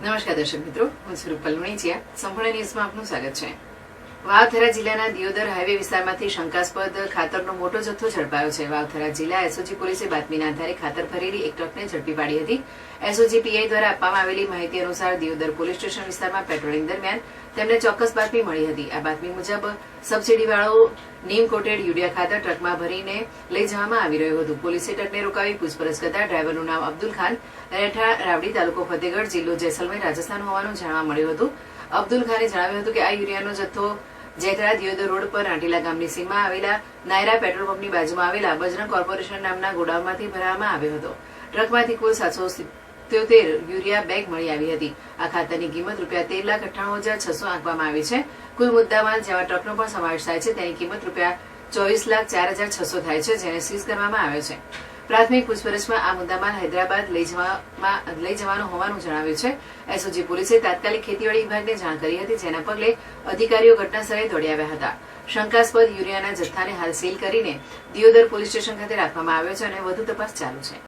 નમસ્કાર દર્શક મિત્રો, હું છું રૂપલ લુણીચિયા. સંપૂર્ણ ન્યૂઝમાં આપનું સ્વાગત છે. વાવથરા જિલ્લાના દિયોદર હાઈવે વિસ્તારમાંથી શંકાસ્પદ ખાતરનો મોટો જથ્થો ઝડપાયો છે. વાવથરા જિલ્લા એસઓજી પોલીસે બાતમીના આધારે ખાતર ભરેલી એક ટ્રકને ઝડપી પાડી હતી. એસઓજી પીઆઈ દ્વારા આપવામાં આવેલી માહિતી અનુસાર દિયોદર પોલીસ સ્ટેશન વિસ્તારમાં પેટ્રોલિંગ દરમિયાન તેમને ચોક્કસ બાતમી મળી હતી. આ બાતમી મુજબ સબસિડીવાળો નીમ કોટેડ યુરિયા ખાતર ટ્રકમાં ભરીને લઈ જવામાં આવી રહ્યું હતું. પોલીસે ટ્રકને રોકાવી પૂછપરછ કરતા ડ્રાઈવરનું નામ અબ્દુલ ખાન, રહેઠાણ રાવડી, તાલુકો ફતેહગઢ, જિલ્લો જેસલમેર, રાજસ્થાન હોવાનું જાણવા મળ્યું હતું. અબ્દુલ ખાને જણાવ્યું હતું કે આ યુરિયાનો જથ્થો જેતરા દિયોદર રોડ પર રાંટીલા ગામની સીમમાં આવેલા નાયરા પેટ્રોલ પંપની બાજુમાં આવેલા બજરંગ કોર્પોરેશન નામના ગોડાઉનમાંથી ભરવામાં આવ્યો હતો. ટ્રકમાંથી કુલ 777 યુરિયા બેગ મળી આવી હતી. આ ખાતરની કિંમત ₹13,98,600 આંકવામાં આવી છે. કુલ મુદ્દામાલ જેમાં ટ્રકનો પણ સમાવેશ થાય છે તેની કિંમત ₹24,04,600 થાય છે, જેને સીઝ કરવામાં આવ્યો છે. પ્રાથમિક પૂછપરછમાં આ મુદ્દામાલ હૈદરાબાદ લઈ જવાનો હોવાનું જણાવ્યું છે. એસઓજી પોલીસે તાત્કાલિક ખેતીવાડી વિભાગને જાણ કરી હતી, જેના પગલે અધિકારીઓ ઘટનાસ્થળે દોડી આવ્યા હતા. શંકાસ્પદ યુરિયાના જથ્થાને હાલ સીલ કરીને દિયોદર પોલીસ સ્ટેશન ખાતે રાખવામાં આવ્યો છે અને વધુ તપાસ ચાલુ છે.